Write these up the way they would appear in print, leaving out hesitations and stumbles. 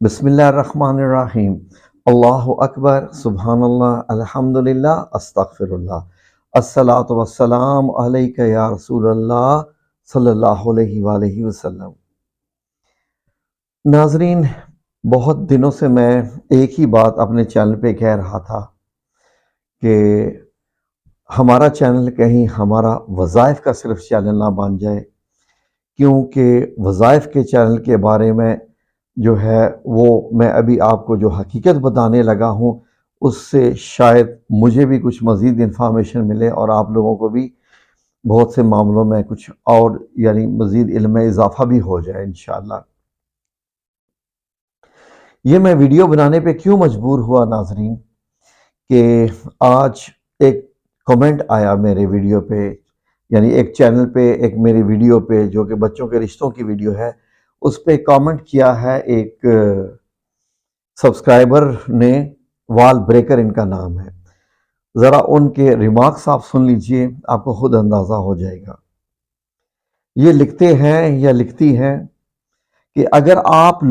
بسم اللہ الرحمن الرحیم۔ اللہ اکبر، سبحان اللہ، الحمدللہ، استغفر اللہ، الصلاۃ والسلام علیک یا رسول اللہ صلی اللہ علیہ وآلہ وسلم۔ ناظرین، بہت دنوں سے میں ایک ہی بات اپنے چینل پہ کہہ رہا تھا کہ ہمارا چینل کہیں ہمارا وظائف کا صرف چینل نہ بن جائے، کیونکہ وظائف کے چینل کے بارے میں جو ہے وہ میں ابھی آپ کو جو حقیقت بتانے لگا ہوں اس سے شاید مجھے بھی کچھ مزید انفارمیشن ملے اور آپ لوگوں کو بھی بہت سے معاملوں میں کچھ اور یعنی مزید علم میں اضافہ بھی ہو جائے انشاءاللہ۔ یہ میں ویڈیو بنانے پہ کیوں مجبور ہوا ناظرین کہ آج ایک کمنٹ آیا میرے ویڈیو پہ، یعنی ایک چینل پہ، ایک میری ویڈیو پہ جو کہ بچوں کے رشتوں کی ویڈیو ہے، اس پہ کامنٹ کیا ہے ایک سبسکرائبر نے، وال بریکر ان کا نام ہے۔ ذرا ان کے ریمارکس آپ سن لیجئے، آپ کو خود اندازہ ہو جائے گا۔ یہ لکھتے ہیں یا لکھتی ہیں کہ اگر آپ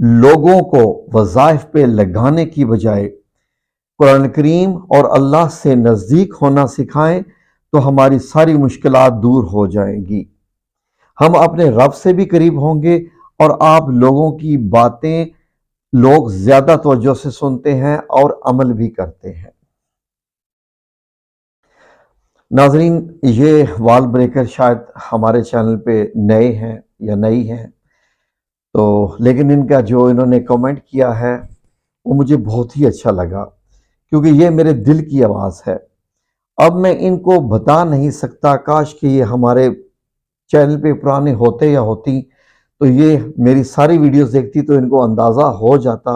لوگوں کو وظائف پہ لگانے کی بجائے قرآن کریم اور اللہ سے نزدیک ہونا سکھائیں تو ہماری ساری مشکلات دور ہو جائیں گی، ہم اپنے رب سے بھی قریب ہوں گے اور آپ لوگوں کی باتیں لوگ زیادہ توجہ سے سنتے ہیں اور عمل بھی کرتے ہیں۔ ناظرین، یہ وال بریکر شاید ہمارے چینل پہ نئے ہیں یا نئی ہیں، تو لیکن ان کا جو انہوں نے کمنٹ کیا ہے وہ مجھے بہت ہی اچھا لگا، کیونکہ یہ میرے دل کی آواز ہے۔ اب میں ان کو بتا نہیں سکتا، کاش کہ یہ ہمارے چینل پہ پرانے ہوتے یا ہوتی تو یہ میری ساری ویڈیوز دیکھتی تو ان کو اندازہ ہو جاتا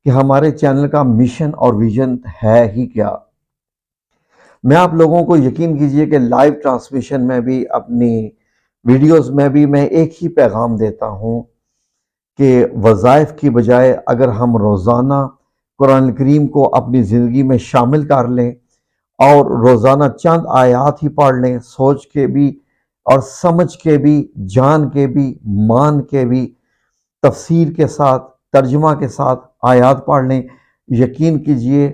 کہ ہمارے چینل کا مشن اور ویژن ہے ہی کیا۔ میں آپ لوگوں کو یقین کیجئے کہ لائیو ٹرانسمیشن میں بھی، اپنی ویڈیوز میں بھی میں ایک ہی پیغام دیتا ہوں کہ وظائف کی بجائے اگر ہم روزانہ قرآن کریم کو اپنی زندگی میں شامل کر لیں اور روزانہ چند آیات ہی پڑھ لیں، سوچ کے بھی اور سمجھ کے بھی، جان کے بھی، مان کے بھی، تفسیر کے ساتھ، ترجمہ کے ساتھ آیات پڑھ لیں، یقین کیجئے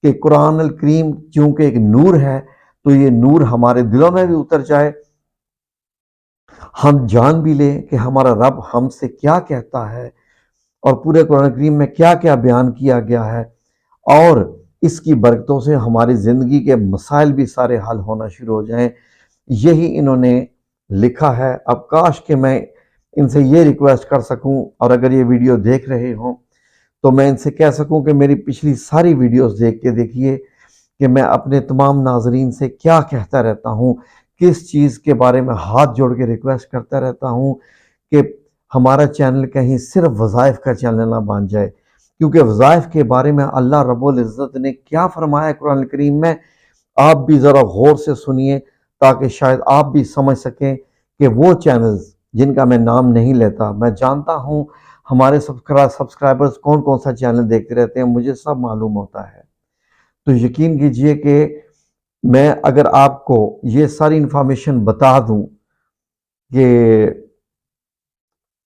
کہ قرآن الکریم چونکہ ایک نور ہے تو یہ نور ہمارے دلوں میں بھی اتر جائے، ہم جان بھی لیں کہ ہمارا رب ہم سے کیا کہتا ہے اور پورے قرآن کریم میں کیا کیا بیان کیا گیا ہے، اور اس کی برکتوں سے ہماری زندگی کے مسائل بھی سارے حل ہونا شروع ہو جائیں۔ یہی انہوں نے لکھا ہے۔ اب کاش کہ میں ان سے یہ ریکویسٹ کر سکوں، اور اگر یہ ویڈیو دیکھ رہے ہوں تو میں ان سے کہہ سکوں کہ میری پچھلی ساری ویڈیوز دیکھ کے دیکھیے کہ میں اپنے تمام ناظرین سے کیا کہتا رہتا ہوں، کس چیز کے بارے میں ہاتھ جوڑ کے ریکویسٹ کرتا رہتا ہوں کہ ہمارا چینل کہیں صرف وظائف کا چینل نہ بن جائے، کیونکہ وظائف کے بارے میں اللہ رب العزت نے کیا فرمایا قرآن کریم میں، آپ بھی ذرا غور سے سنیے تاکہ شاید آپ بھی سمجھ سکیں کہ وہ چینلز جن کا میں نام نہیں لیتا، میں جانتا ہوں ہمارے سبسکرائبرز کون کون سا چینل دیکھتے رہتے ہیں، مجھے سب معلوم ہوتا ہے۔ تو یقین کیجئے کہ میں اگر آپ کو یہ ساری انفارمیشن بتا دوں کہ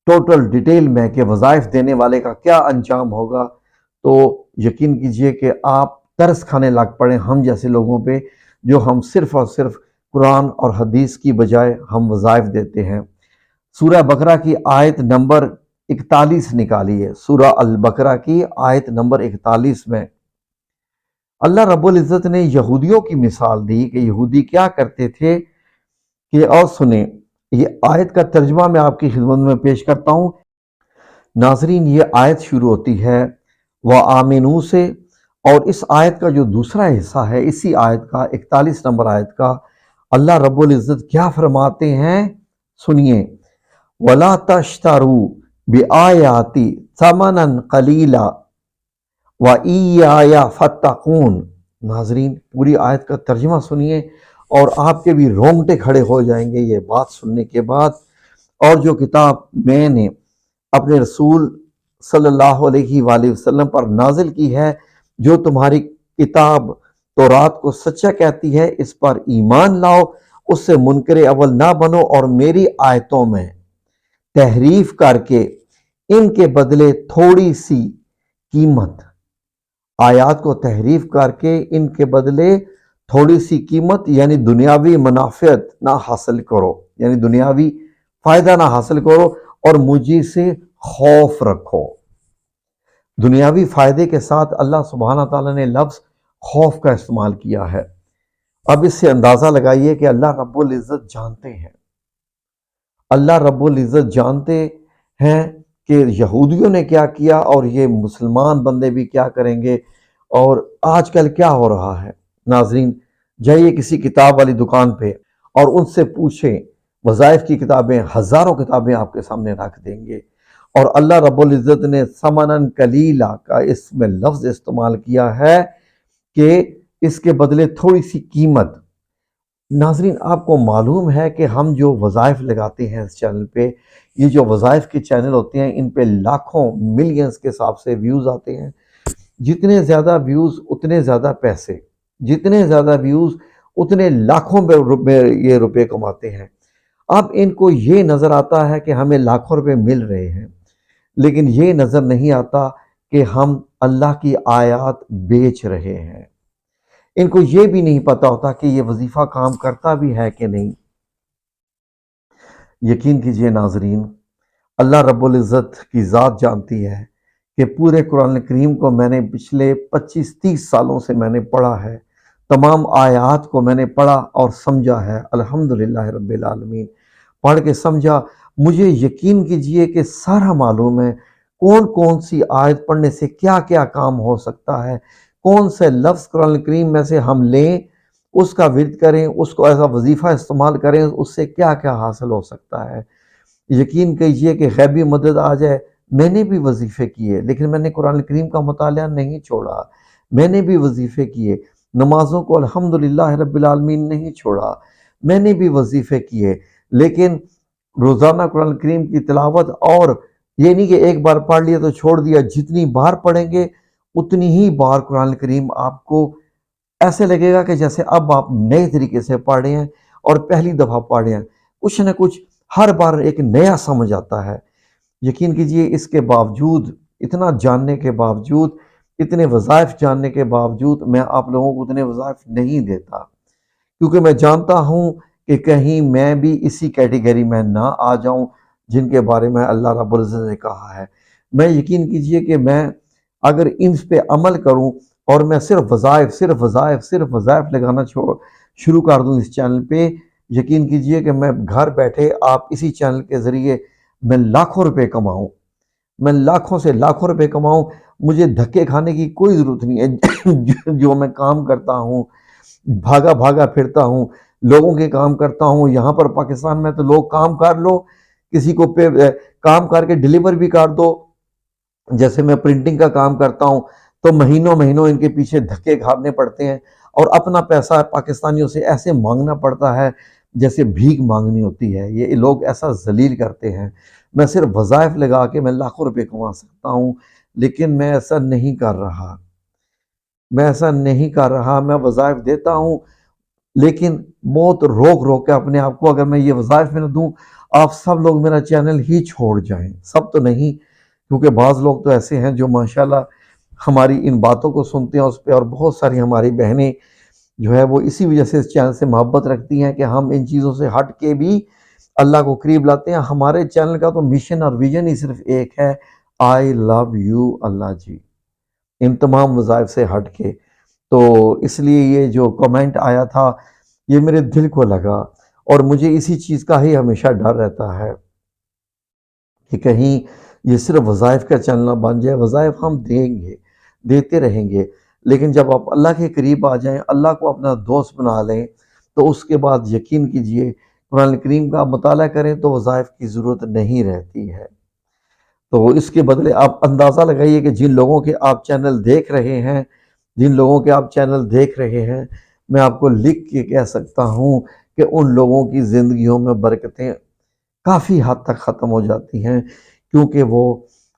ٹوٹل ڈیٹیل میں کہ وظائف دینے والے کا کیا انجام ہوگا، تو یقین کیجئے کہ آپ ترس کھانے لگ پڑیں ہم جیسے لوگوں پہ جو ہم صرف اور صرف قرآن اور حدیث کی بجائے ہم وظائف دیتے ہیں۔ سورہ بقرہ کی آیت نمبر 41 نکالیے، سورہ البقرہ کی آیت نمبر 41 میں اللہ رب العزت نے یہودیوں کی مثال دی کہ یہودی کیا کرتے تھے، کہ اور سنیں یہ آیت کا ترجمہ میں آپ کی خدمت میں پیش کرتا ہوں۔ ناظرین، یہ آیت شروع ہوتی ہے وَآمِنُوا سے، اور اس آیت کا جو دوسرا حصہ ہے، اسی آیت کا 41 نمبر آیت کا، اللہ رب العزت کیا فرماتے ہیں سنیے، وَلَا تَشْتَرُوا بِآیَاتِي ثَمَنًا قَلِيلًا وَإِيَّايَ فَاتَّقُونِ۔ ناظرین، پوری آیت کا ترجمہ سنیے اور آپ کے بھی رونگٹے کھڑے ہو جائیں گے یہ بات سننے کے بعد۔ اور جو کتاب میں نے اپنے رسول صلی اللہ علیہ وآلہ وسلم پر نازل کی ہے، جو تمہاری کتاب تورات کو سچا کہتی ہے، اس پر ایمان لاؤ، اس سے منکر اول نہ بنو اور میری آیتوں میں تحریف کر کے ان کے بدلے تھوڑی سی قیمت، آیات کو تحریف کر کے ان کے بدلے تھوڑی سی قیمت یعنی دنیاوی منافعت نہ حاصل کرو، یعنی دنیاوی فائدہ نہ حاصل کرو اور مجھے سے خوف رکھو۔ دنیاوی فائدے کے ساتھ اللہ سبحانہ تعالیٰ نے لفظ خوف کا استعمال کیا ہے۔ اب اس سے اندازہ لگائیے کہ اللہ رب العزت جانتے ہیں، اللہ رب العزت جانتے ہیں کہ یہودیوں نے کیا کیا اور یہ مسلمان بندے بھی کیا کریں گے، اور آج کل کیا ہو رہا ہے۔ ناظرین، جائیے کسی کتاب والی دکان پہ اور ان سے پوچھیں، وظائف کی کتابیں، ہزاروں کتابیں آپ کے سامنے رکھ دیں گے، اور اللہ رب العزت نے ثمناً قلیلا کا اس میں لفظ استعمال کیا ہے کہ اس کے بدلے تھوڑی سی قیمت۔ ناظرین، آپ کو معلوم ہے کہ ہم جو وظائف لگاتے ہیں اس چینل پہ، یہ جو وظائف کے چینل ہوتے ہیں ان پہ لاکھوں ملینز کے حساب سے ویوز آتے ہیں۔ جتنے زیادہ ویوز اتنے زیادہ پیسے، جتنے زیادہ ویوز اتنے لاکھوں میں یہ روپے کماتے ہیں۔ اب ان کو یہ نظر آتا ہے کہ ہمیں لاکھوں روپے مل رہے ہیں، لیکن یہ نظر نہیں آتا کہ ہم اللہ کی آیات بیچ رہے ہیں۔ ان کو یہ بھی نہیں پتا ہوتا کہ یہ وظیفہ کام کرتا بھی ہے کہ نہیں۔ یقین کیجئے ناظرین، اللہ رب العزت کی ذات جانتی ہے کہ پورے قرآن کریم کو میں نے پچھلے 25-30 سالوں سے میں نے پڑھا ہے، تمام آیات کو میں نے پڑھا اور سمجھا ہے، الحمدللہ رب العالمین۔ پڑھ کے سمجھا، مجھے یقین کیجئے کہ سارا معلوم ہے کون کون سی آیت پڑھنے سے کیا کیا کام ہو سکتا ہے، کون سے لفظ قرآن کریم میں سے ہم لیں، اس کا ورد کریں، اس کو ایسا وظیفہ استعمال کریں، اس سے کیا کیا حاصل ہو سکتا ہے۔ یقین کیجئے کہ غیبی مدد آ جائے، میں نے بھی وظیفے کیے لیکن میں نے قرآن کریم کا مطالعہ نہیں چھوڑا، میں نے بھی وظیفے کیے، نمازوں کو الحمدللہ رب العالمین نہیں چھوڑا، میں نے بھی وظیفے کیے، لیکن روزانہ قرآن کریم کی تلاوت، اور یہ نہیں کہ ایک بار پڑھ لیا تو چھوڑ دیا، جتنی بار پڑھیں گے اتنی ہی بار قرآن کریم آپ کو ایسے لگے گا کہ جیسے اب آپ نئے طریقے سے پڑھ رہے ہیں اور پہلی دفعہ پڑھ رہے ہیں، کچھ نہ کچھ ہر بار ایک نیا سمجھ آتا ہے۔ یقین کیجئے اس کے باوجود، اتنا جاننے کے باوجود، اتنے وظائف جاننے کے باوجود، میں آپ لوگوں کو اتنے وظائف نہیں دیتا، کیونکہ میں جانتا ہوں کہ کہیں میں بھی اسی کیٹیگری میں نہ آ جاؤں جن کے بارے میں اللہ رب العزت نے کہا ہے۔ میں یقین کیجئے کہ میں اگر ان پہ عمل کروں اور میں صرف وظائف لگانا شروع کر دوں اس چینل پہ، یقین کیجئے کہ میں گھر بیٹھے آپ اسی چینل کے ذریعے میں لاکھوں روپے کماؤں، میں لاکھوں سے لاکھوں روپے کماؤں، مجھے دھکے کھانے کی کوئی ضرورت نہیں ہے۔ جو میں کام کرتا ہوں، بھاگا بھاگا پھرتا ہوں، لوگوں کے کام کرتا ہوں، یہاں پر پاکستان میں تو لوگ کام کر لو، کسی کو کام کر کے ڈیلیور بھی کر دو، جیسے میں پرنٹنگ کا کام کرتا ہوں تو مہینوں مہینوں ان کے پیچھے دھکے کھانے پڑتے ہیں، اور اپنا پیسہ پاکستانیوں سے ایسے مانگنا پڑتا ہے جیسے بھیک مانگنی ہوتی ہے۔ یہ لوگ ایسا ذلیل کرتے ہیں۔ میں صرف وظائف لگا کے میں لاکھوں روپے کما سکتا ہوں، لیکن میں ایسا نہیں کر رہا، میں وظائف دیتا ہوں، لیکن بہت روک روک کے اپنے آپ کو، اگر میں یہ وظائف میں نہ دوں آپ سب لوگ میرا چینل ہی چھوڑ جائیں، سب تو نہیں، کیونکہ بعض لوگ تو ایسے ہیں جو ماشاءاللہ ہماری ان باتوں کو سنتے ہیں اس پہ، اور بہت ساری ہماری بہنیں جو ہے وہ اسی وجہ سے اس چینل سے محبت رکھتی ہیں کہ ہم ان چیزوں سے ہٹ کے بھی اللہ کو قریب لاتے ہیں۔ ہمارے چینل کا تو مشن اور ویژن ہی صرف ایک ہے، آئی لو یو اللہ جی، ان تمام وظائف سے ہٹ کے۔ تو اس لیے یہ جو کمنٹ آیا تھا یہ میرے دل کو لگا، اور مجھے اسی چیز کا ہی ہمیشہ ڈر رہتا ہے کہ کہیں یہ صرف وظائف کا چینل نہ بن جائے۔ وظائف ہم دیں گے، دیتے رہیں گے، لیکن جب آپ اللہ کے قریب آ جائیں، اللہ کو اپنا دوست بنا لیں، تو اس کے بعد یقین کیجئے قرآن کریم کا مطالعہ کریں تو وظائف کی ضرورت نہیں رہتی ہے۔ تو اس کے بدلے آپ اندازہ لگائیے کہ جن لوگوں کے آپ چینل دیکھ رہے ہیں، میں آپ کو لکھ کے کہہ سکتا ہوں کہ ان لوگوں کی زندگیوں میں برکتیں کافی حد تک ختم ہو جاتی ہیں، کیونکہ وہ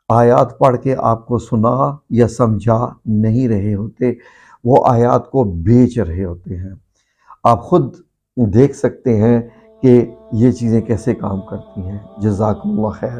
آیات پڑھ کے آپ کو سنا یا سمجھا نہیں رہے ہوتے، وہ آیات کو بیچ رہے ہوتے ہیں۔ آپ خود دیکھ سکتے ہیں کہ یہ چیزیں کیسے کام کرتی ہیں۔ جزاکم اللہ خیر۔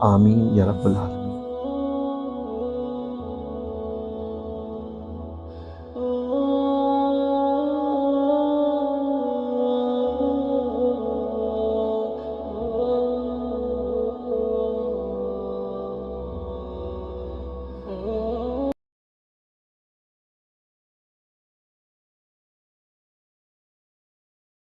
آمین یا رب العالمین۔